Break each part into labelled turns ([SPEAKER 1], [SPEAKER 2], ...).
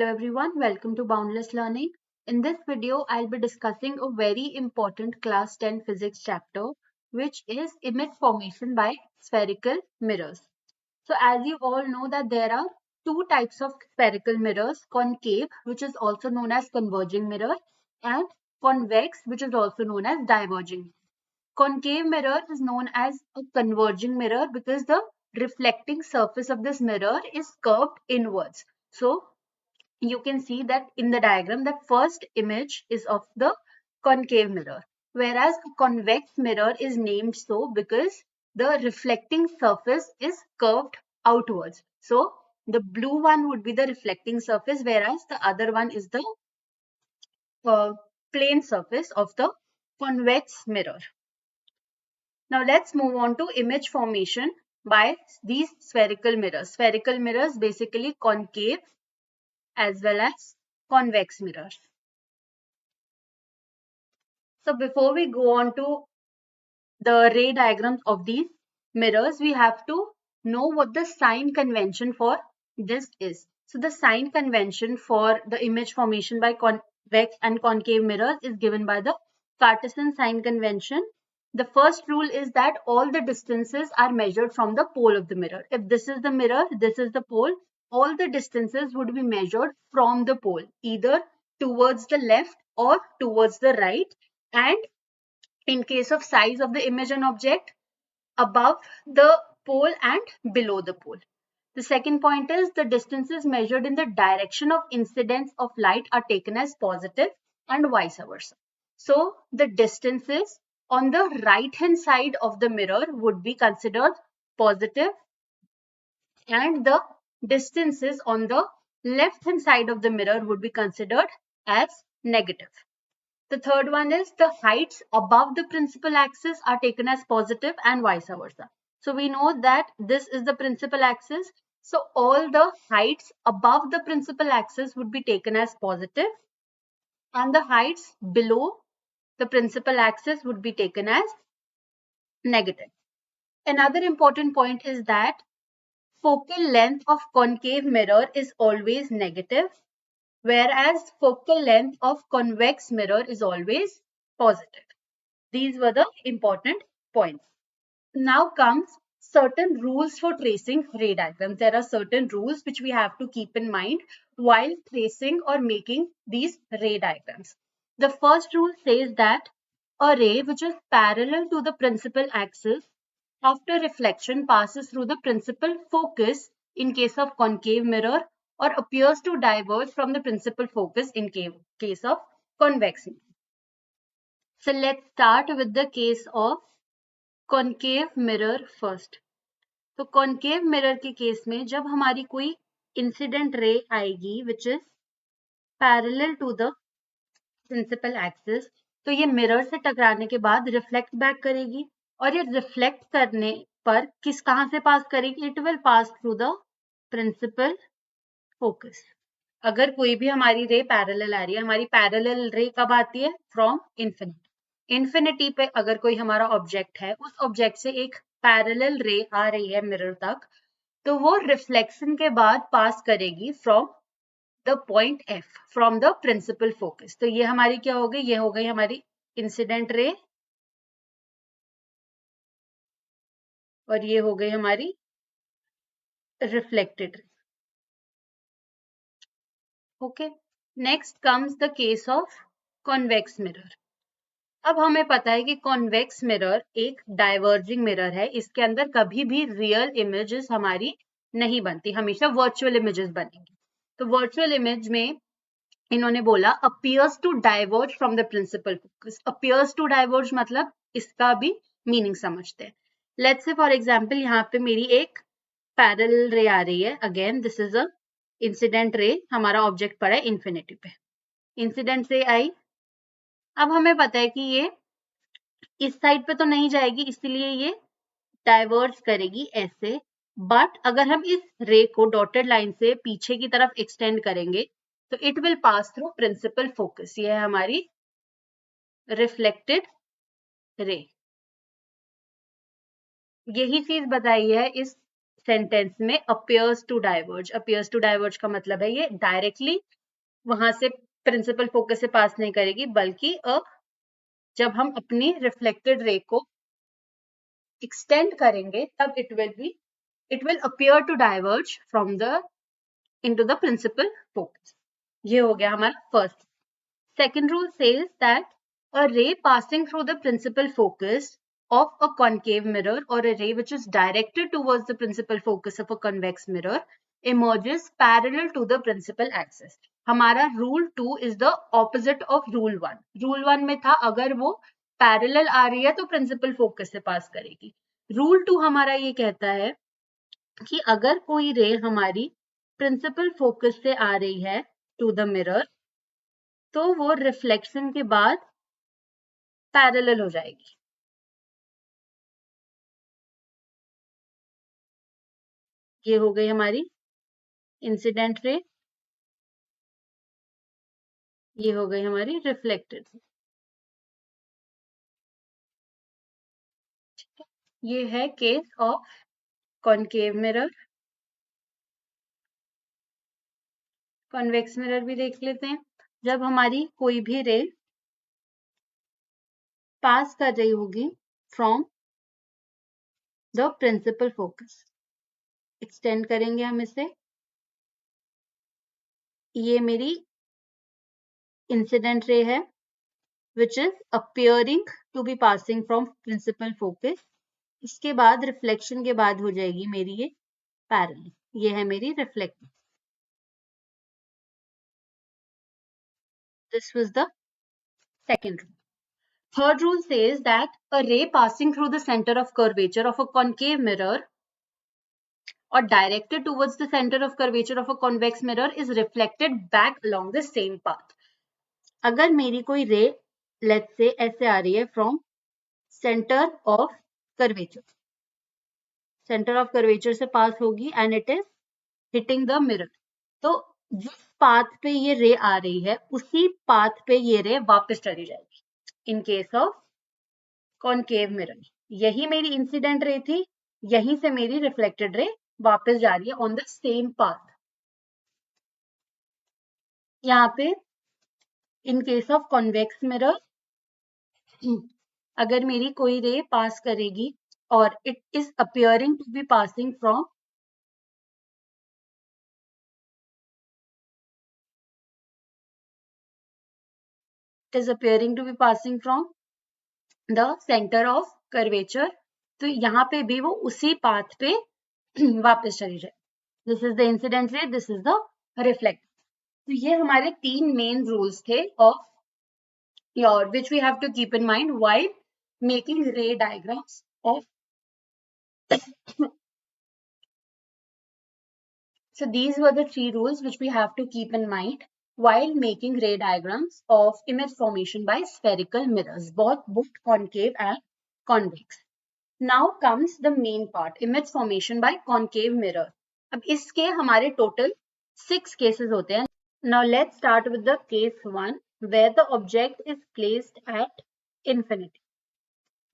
[SPEAKER 1] everyone, welcome to Boundless Learning. In this video, I'll be discussing a very important class 10 physics chapter, which is image formation by spherical mirrors. So as you all know that there are two types of spherical mirrors, concave, which is also known as converging mirror, and convex, which is also known as diverging. Concave mirror is known as a converging mirror because the reflecting surface of this mirror is curved inwards. So you can see that in the diagram, the first image is of the concave mirror, whereas a convex mirror is named so because the reflecting surface is curved outwards. So the blue one would be the reflecting surface, whereas the other one is the uh, plane surface of the convex mirror. Now let's move on to image formation by these spherical mirrors. Spherical mirrors basically concave as well as convex mirrors. So before we go on to the ray diagrams of these mirrors, we have to know what the sign convention for this is. So the sign convention for the image formation by convex and concave mirrors is given by the Cartesian sign convention. The first rule is that all the distances are measured from the pole of the mirror. If this is the mirror, this is the pole, all the distances would be measured from the pole, either towards the left or towards the right. And in case of size of the image and object, above the pole and below the pole. The second point is the distances measured in the direction of incidence of light are taken as positive and vice versa. So the distances on the right hand side of the mirror would be considered positive, and the distances on the left hand side of the mirror would be considered as negative. The third one is the heights above the principal axis are taken as positive and vice versa. So we know that this is the principal axis. So all the heights above the principal axis would be taken as positive, and the heights below the principal axis would be taken as negative. Another important point is that focal length of concave mirror is always negative, whereas focal length of convex mirror is always positive. These were the important points. Now comes certain rules for tracing ray diagrams. There are certain rules which we have to keep in mind while tracing or making these ray diagrams. The first rule says that a ray which is parallel to the principal axis after reflection passes through the principal focus in case of concave mirror, or appears to diverge from the principal focus in case of convex mirror. So let's start with the case of concave mirror first. तो concave mirror के case में जब हमारी कोई incident ray आएगी which is parallel to the principal axis, तो ये mirror से टकराने के बाद reflect back करेगी, और ये reflect करने पर कहाँ से pass करेगी? It will pass through the principal focus. अगर कोई भी हमारी रे पैरेलल आ रही है, हमारी पैरेलल रे कब आती है? From infinity. इन्फिनिटी पे अगर कोई हमारा ऑब्जेक्ट है, उस ऑब्जेक्ट से एक पैरेलल रे आ रही है मिरर तक, तो वो रिफ्लेक्शन के बाद पास करेगी from the point F, from the principal focus. तो ये हमारी क्या हो गई? ये हो गई हमारी इंसिडेंट रे, और ये हो गई हमारी reflected ray. Okay, next comes the case of convex mirror. अब हमें पता है कि कॉन्वेक्स मिरर एक डाइवर्जिंग मिरर है. इसके अंदर कभी भी रियल इमेजेस हमारी नहीं बनती, हमेशा वर्चुअल इमेजेस बनेंगी. तो वर्चुअल इमेज में इन्होंने बोला appears to diverge from the principal focus. appears to diverge मतलब इसका भी मीनिंग समझते हैं. लेट्स से फॉर एग्जांपल यहाँ पे मेरी एक पैरेलल रे आ रही है. Again this is a incident ray. हमारा ऑब्जेक्ट पड़ा है इन्फिनिटी पे. इंसिडेंट रे आई. अब हमें पता है कि ये इस साइड पे तो नहीं जाएगी, इसलिए ये डाइवर्ज करेगी ऐसे. बट अगर हम इस रे को डॉटेड लाइन से पीछे की तरफ एक्सटेंड करेंगे तो it will pass through principal focus. ये है हमारी रिफ्लेक्टेड रे. यही चीज बताई है इस सेंटेंस में, appears to diverge. appears to diverge का मतलब है ये डायरेक्टली वहां से प्रिंसिपल फोकस से पास नहीं करेगी, बल्कि अब जब हम अपनी रिफ्लेक्टेड रे को एक्सटेंड करेंगे तब it will appear to diverge from the into the principal focus. ये हो गया हमारा first. Second rule says that a ray passing through the principal focus of a concave mirror or a ray which is directed towards the principal focus of a convex mirror emerges parallel to the principal axis. हमारा rule 2 is the opposite of rule 1. Rule 1 में था अगर वो parallel आ रही है तो principal focus से पास करेगी. Rule 2 हमारा ये कहता है कि अगर कोई रे हमारी प्रिंसिपल फोकस से आ रही है टू द मिरर तो वो रिफ्लेक्शन के बाद पैरेलल हो जाएगी. ये हो गई हमारी इंसिडेंट रे, ये हो गई हमारी रिफ्लेक्टेड रे. ये है case of concave mirror. Convex mirror भी देख लेते हैं. जब हमारी कोई भी रे पास कर रही होगी from the principal focus, extend करेंगे हम इसे. ये मेरी इंसिडेंट रे है which is appearing to be passing from principal focus. इसके बाद रिफ्लेक्शन के बाद हो जाएगी मेरी ये पैरेलल. ये है मेरी reflective. This was the second rule. Third rule says that a ray passing through the center of curvature of a concave mirror or directed towards the center of curvature of a convex mirror is reflected back along the same path. अगर मेरी कोई रे let's say ऐसे आ रही है from centre of curvature, centre of curvature से pass होगी and it is hitting the mirror, तो जिस पाथ पे ये रे आ रही है उसी पाथ पे ये रे वापस चली जाएगी. इन केस ऑफ कॉनकेव मिरर यही मेरी इंसिडेंट रे थी, यहीं से मेरी रिफ्लेक्टेड रे वापस जा रही है ऑन द सेम पाथ. यहाँ पे in case of convex mirror अगर मेरी कोई रे पास करेगी और it is appearing to be passing from the centre of curvature, तो यहाँ पे भी वो उसी पाथ पे वापस चली जाए. This is the incident ray, this is the reflect. तो ये हमारे तीन मेन रूल्स थे of your which we have to keep in mind while making ray diagrams of. So these were the three rules which we have to keep in mind while making ray diagrams of image formation by spherical mirrors, both concave and convex. Now comes the main part, image formation by concave mirror. अब इसके हमारे total 6 cases होते हैं. Now let's start with the case 1 where the object is placed at infinity.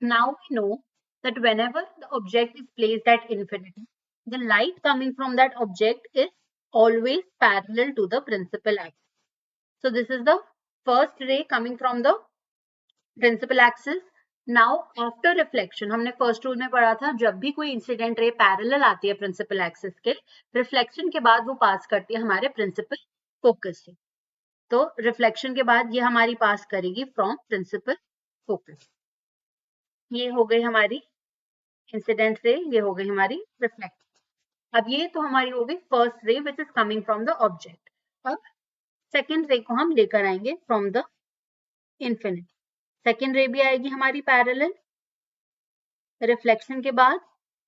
[SPEAKER 1] Now we know that whenever the object is placed at infinity, the light coming from that object is always parallel to the principal axis. So this is the first ray coming from the principal axis. Now after reflection, हमने first rule में पढ़ा था जब भी कोई incident ray parallel आती है principal axis के, रिफ्लेक्शन के बाद वो पास करती है हमारे प्रिंसिपल फोकस से. तो रिफ्लेक्शन के बाद ये हमारी पास करेगी फ्रॉम प्रिंसिपल फोकस. ये हो गई हमारी इंसिडेंट रे, ये हो गई हमारी रिफ्लेक्ट. अब ये तो हमारी हो गई first ray which is coming from the object. अब सेकेंड रे को हम लेकर आएंगे फ्रॉम द इन्फिनिटी. सेकेंड रे भी आएगी हमारी पैरेलल, रिफ्लेक्शन के बाद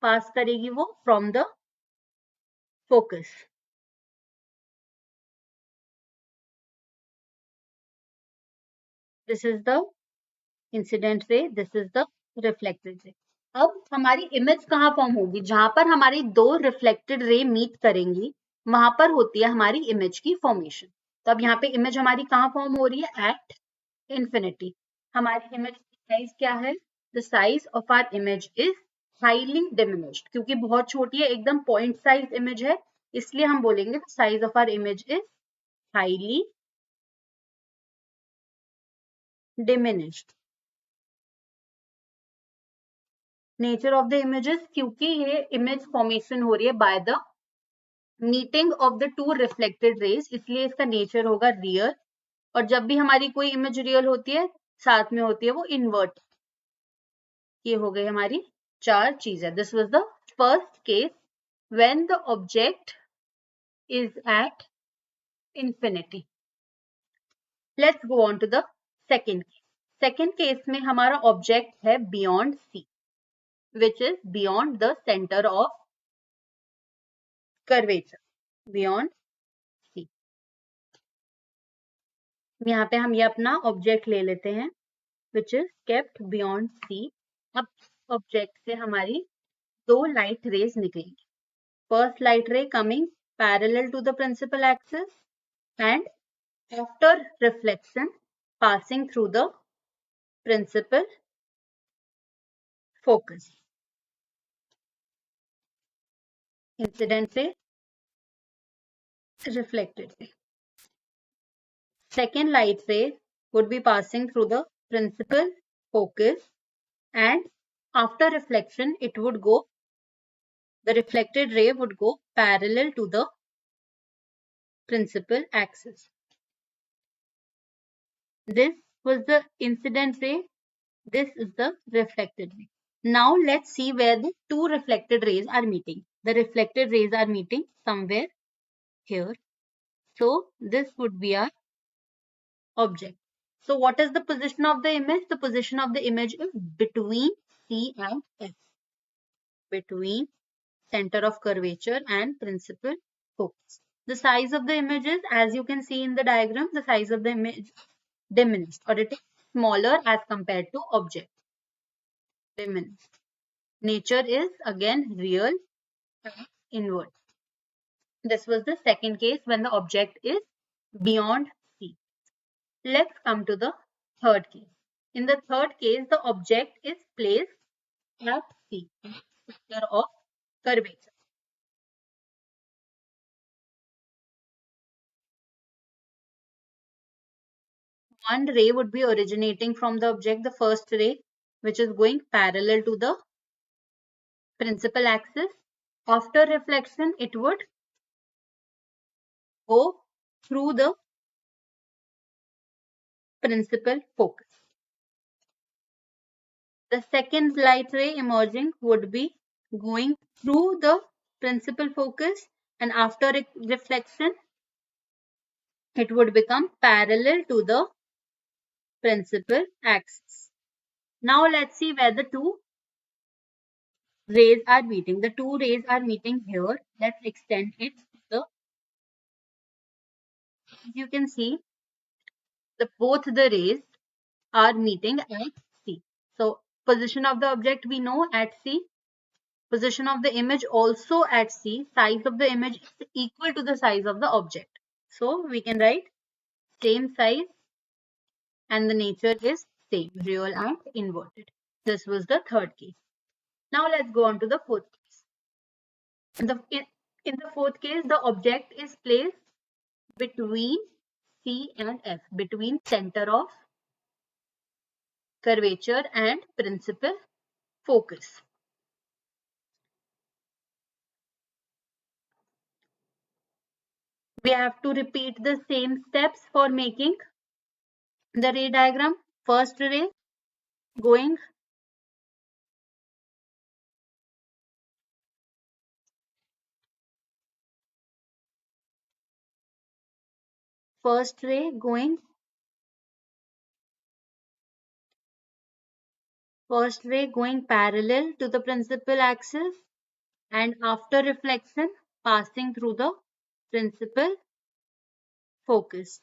[SPEAKER 1] पास करेगी वो from the focus. This is the incident ray, this is the reflected ray. अब हमारी इमेज कहाँ फॉर्म होगी, जहां पर हमारी दो रिफ्लेक्टेड रे मीट करेंगी वहां पर होती है हमारी इमेज की फॉर्मेशन. तो अब यहाँ पे इमेज हमारी कहाँ फॉर्म हो रही है, एट इन्फिनिटी. हमारी इमेज की साइज क्या है, the size of our image is highly diminished, क्योंकि बहुत छोटी है, एकदम पॉइंट साइज इमेज है, इसलिए हम बोलेंगे the size of our image is highly diminished. Nature of the images, क्योंकि ये इमेज फॉर्मेशन हो रही है by the meeting of the two reflected rays, इसलिए इसका नेचर होगा रियल। और जब भी हमारी कोई इमेज रियल होती है, साथ में होती है वो इन्वर्ट। ये हो गई हमारी चार चीजें। This was the first case when the object is at infinity. Let's go on to the second case. Second case में हमारा ऑब्जेक्ट है beyond C, which is beyond the center of curvature, beyond C. यहाँ पे हम ये अपना object ले लेते हैं, which is kept beyond C. अब ऑब्जेक्ट से हमारी दो लाइट रेज निकलेंगी. First light ray coming parallel to the principal axis and after reflection passing through the principal focus. Incident ray, reflected ray. Second light ray would be passing through the principal focus, and after reflection the reflected ray would go parallel to the principal axis. This was the incident ray, this is the reflected ray. Now let's see where the two reflected rays are meeting. The reflected rays are meeting somewhere here. So this would be our object. So what is the position of the image? The position of the image is between C and F, between center of curvature and principal focus. The size of the image is, as you can see in the diagram, the size of the image diminished, or it is smaller as compared to object. Diminished. Nature is again real and inward. This was the second case when the object is beyond C. Let's come to the third case. In the third case, the object is placed at C, center of curvature. One ray would be originating from the object, the first ray, which is going parallel to the principal axis. After reflection, it would go through the principal focus. The second light ray emerging would be going through the principal focus, and after reflection, it would become parallel to the principal axis. Now let's see where the two rays are meeting. The two rays are meeting here. Let's extend it to the, as you can see, both the rays are meeting at C. So position of the object we know at C. Position of the image also at C. Size of the image is equal to the size of the object. So we can write same size and the nature is same, real and inverted. This was the third case. Now let's go on to the fourth case. In the fourth case, the object is placed between C and F, between center of curvature and principal focus. We have to repeat the same steps for making the ray diagram. First ray going parallel to the principal axis, and after reflection passing through the principal focus.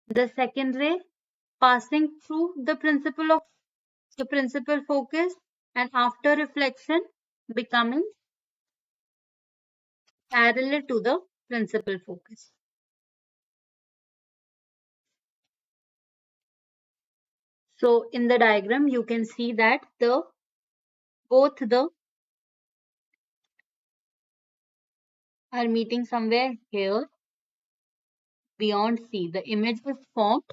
[SPEAKER 1] The second ray passing through the principal focus, and after reflection becoming parallel to the principal focus. So in the diagram you can see that both the are meeting somewhere here, beyond C. The image is formed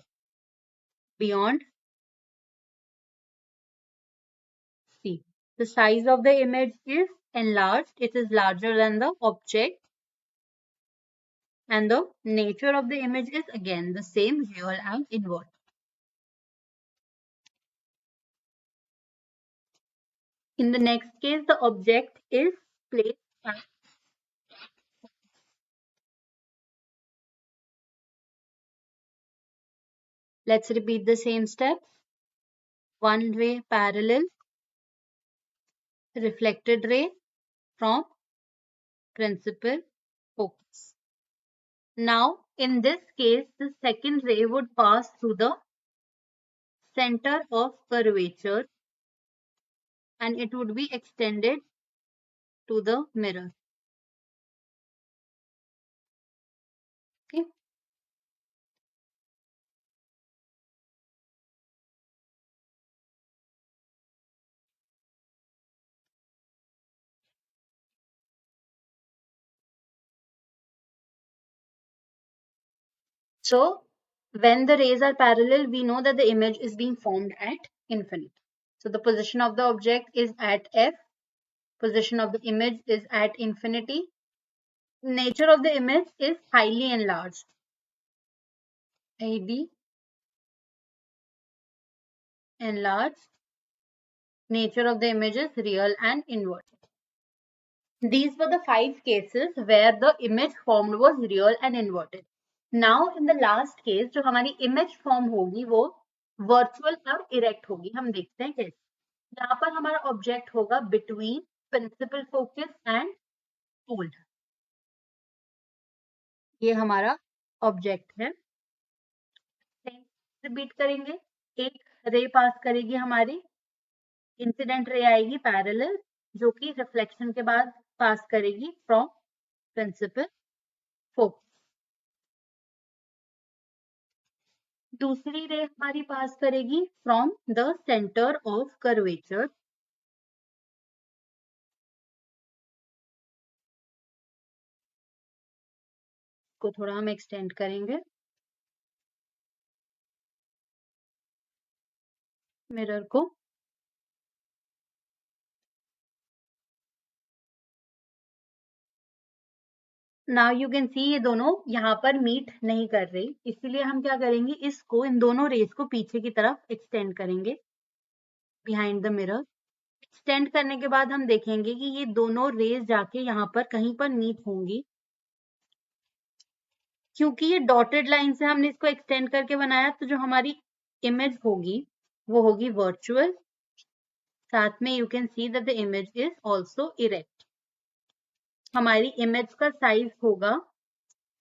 [SPEAKER 1] beyond C. The size of the image is enlarged. It is larger than the object. And the nature of the image is again the same, real and inverted. In the next case, the object is placed at, let's repeat the same steps. One ray parallel, reflected ray from principal focus. Now, in this case, the second ray would pass through the center of curvature and it would be extended to the mirror. Okay. So when the rays are parallel, we know that the image is being formed at infinity. So the position of the object is at F, position of the image is at infinity. Nature of the image is highly enlarged. AB enlarged. Nature of the image is real and inverted. These were the 5 cases where the image formed was real and inverted. Now in the last case जो हमारी image form होगी वो virtual और erect होगी. हम देखते हैं कैसे. यहाँ पर हमारा object होगा between principal focus and pole. ये हमारा object है. रिपीट करेंगे. एक रे पास करेगी हमारी, इंसिडेंट रे आएगी पैरेलल जो कि रिफ्लेक्शन के बाद पास करेगी फ्रॉम प्रिंसिपल फोकस. दूसरी रे हमारी पास करेगी from the centre of curvature. को थोड़ा हम एक्सटेंड करेंगे मिरर को. नाउ यू कैन सी ये दोनों यहाँ पर मीट नहीं कर रही, इसलिए हम क्या करेंगे, इसको इन दोनों रेस को पीछे की तरफ एक्सटेंड करेंगे बिहाइंड द मिरर. एक्सटेंड करने के बाद हम देखेंगे कि ये दोनों रेस जाके यहाँ पर कहीं पर मीट होंगी. क्योंकि ये डॉटेड लाइन से हमने इसको एक्सटेंड करके बनाया, तो जो हमारी इमेज होगी वो होगी वर्चुअल. साथ में you can see that the image is also erect. हमारी इमेज का साइज होगा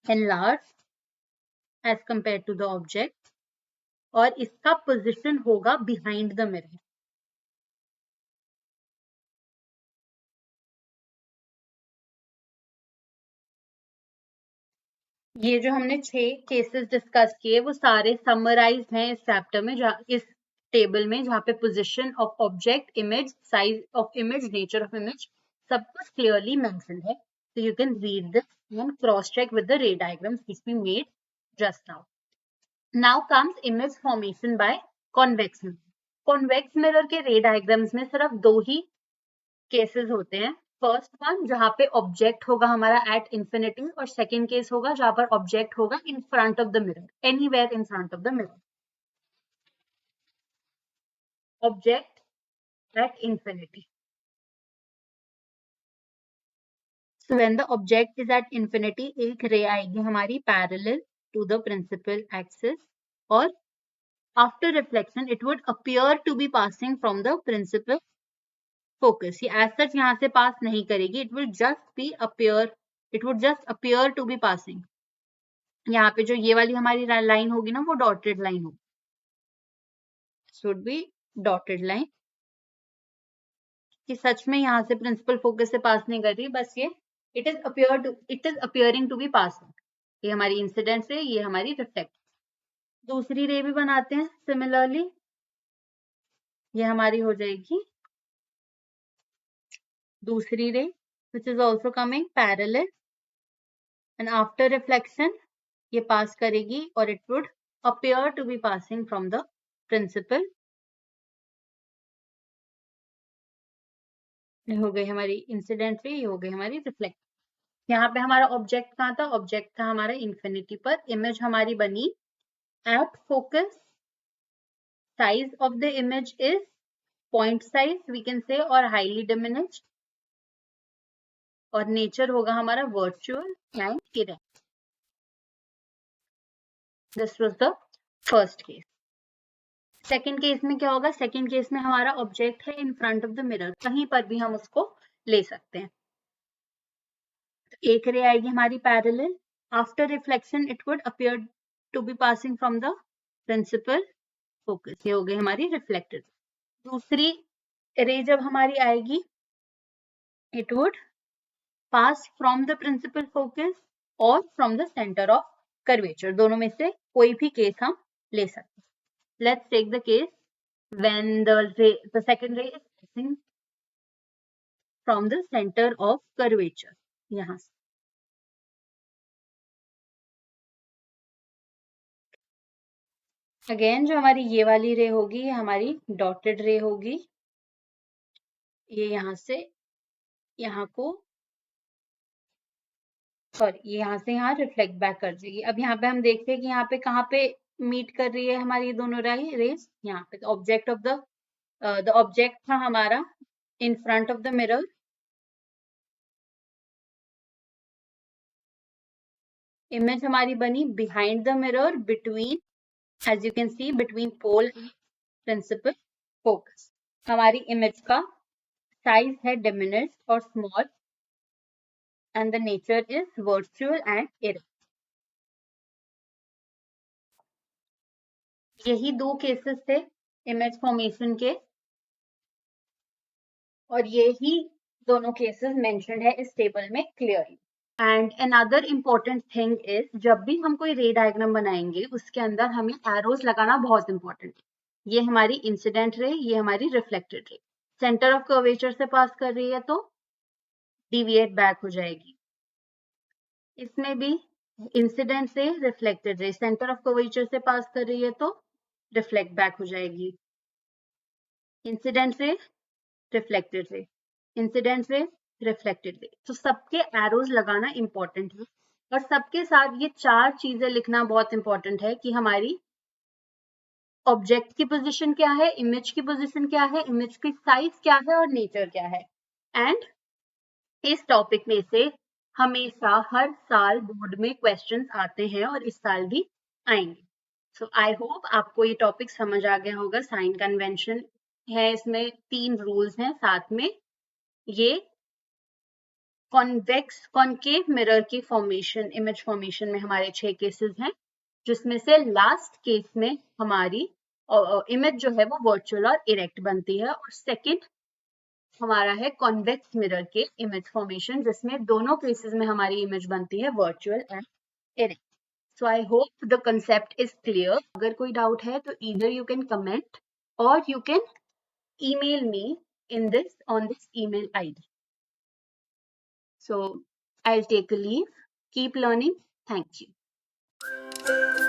[SPEAKER 1] enlarged as compared to the object और इसका पोजीशन होगा behind the mirror. ये जो हमने 6 केसेस डिस्कस किए वो सारे समराइज हैं इस चैप्टर में, इस टेबल में, जहाँ पे position of object, image, size of image, nature of image सब कुछ क्लियरली मेंशन्ड है. So you can read this and cross check with the ray diagrams which we made just now. Now comes image formation by convex mirror. Convex mirror के ray diagrams में सिर्फ 2 ही cases होते हैं. First one जहाँ पे object होगा हमारा at infinity, और सेकेंड केस होगा जहाँ पर ऑब्जेक्ट होगा इन front of the mirror, anywhere in front of the mirror. Object at infinity. So when the object is at infinity, एक रे आएगी हमारी parallel to the principal axis और after reflection it would appear to be passing from the principal focus. ये as such यहाँ से पास नहीं करेगी, it will just be appear, it would just appear to be passing. यहाँ पे जो ये वाली हमारी लाइन होगी ना वो डॉटेड लाइन होगी, should be dotted line, कि सच में यहाँ से प्रिंसिपल फोकस से पास नहीं कर रही, बस ये it is appearing to be passing. ये हमारी इंसिडेंट रे, ये हमारी रिफ्लेक्ट. दूसरी रे भी बनाते हैं सिमिलरली. ये हमारी हो जाएगी दूसरी रे which is also coming parallel and after reflection ये पास करेगी और it would appear to be passing from the principal. ये हो गई हमारी इंसिडेंट रे, ये हो गई हमारी रिफ्लेक्ट. यहाँ पे हमारा ऑब्जेक्ट कहाँ था? ऑब्जेक्ट था हमारा इंफिनिटी पर. इमेज हमारी बनी at focus. Size of the image is point size we can say, और हाईली डिमिनिश्ड, और नेचर होगा हमारा virtual and erect. This was the first case. Second case में क्या होगा? सेकेंड केस में हमारा ऑब्जेक्ट है in front of the mirror, कहीं पर भी हम उसको ले सकते हैं. एक रे आएगी हमारी parallel. After reflection it would appear to be passing from the principal focus. ये हो गई हमारी रिफ्लेक्टेड. दूसरी रे जब हमारी आएगी, it would pass from the principal focus और from the centre of curvature. दोनों में से कोई भी केस हम ले सकते हैं. Let's take the case when the second ray is passing from the center of curvature. यहाँ से अगेन जो हमारी ये वाली रे होगी, ये हमारी डॉटेड रे होगी. ये यहाँ से यहाँ को, सॉरी, ये यहाँ से यहाँ रिफ्लेक्ट बैक कर देगी. अब यहाँ पे हम देखते हैं कि यहाँ पे कहाँ पे मीट कर रही है हमारी ये दोनों रेज. यहाँ पे ऑब्जेक्ट ऑफ द ऑब्जेक्ट था हमारा इन front of the mirror. Image हमारी बनी behind the mirror between, as you can see, between pole and principal focus. हमारी इमेज का साइज है diminished और small, and the nature is virtual and erect. यही दो केसेस थे इमेज फॉर्मेशन के, और यही दोनों केसेस मेंशन्ड है इस टेबल में clearly. And another important thing is, जब भी हम कोई रे डायग्राम बनाएंगे उसके अंदर हमें एरोज लगाना बहुत इंपॉर्टेंट है. ये हमारी इंसिडेंट रे, ये हमारी reflected ray. Centre of curvature से पास कर रही है तो डिविएट बैक हो जाएगी. इसमें भी इंसिडेंट से reflected ray centre of curvature से पास कर रही है तो रिफ्लेक्ट बैक हो जाएगी. इंसिडेंट से रिफ्लेक्टेड रे, इंसिडेंट से रिफ्लेक्टेड रे. तो सबके एरोज लगाना इंपॉर्टेंट है, और सबके साथ ये चार चीजें लिखना बहुत इंपॉर्टेंट है कि हमारी ऑब्जेक्ट की पोजीशन क्या है, इमेज की पोजीशन क्या है, इमेज की साइज क्या है, और नेचर क्या है. एंड इस टॉपिक में से हमेशा हर साल बोर्ड में क्वेश्चंस आते हैं, और इस साल भी आएंगे. सो आई होप आपको ये टॉपिक समझ आ गया होगा. साइन कन्वेंशन है, इसमें 3 रूल्स हैं साथ में. ये कॉन्वेक्स कॉनकेव मिरर की फॉर्मेशन, इमेज फॉर्मेशन में हमारे 6 केसेस हैं, जिसमें से लास्ट केस में हमारी इमेज जो है वो वर्चुअल और इरेक्ट बनती है, और सेकंड हमारा है कॉन्वेक्स मिरर के इमेज फॉर्मेशन, जिसमें दोनों केसेस में हमारी इमेज बनती है virtual and erect. So I hope the concept is clear. अगर कोई डाउट है तो either you can comment or you can email me in this on this email ID. So I'll take a leave. Keep learning. Thank you.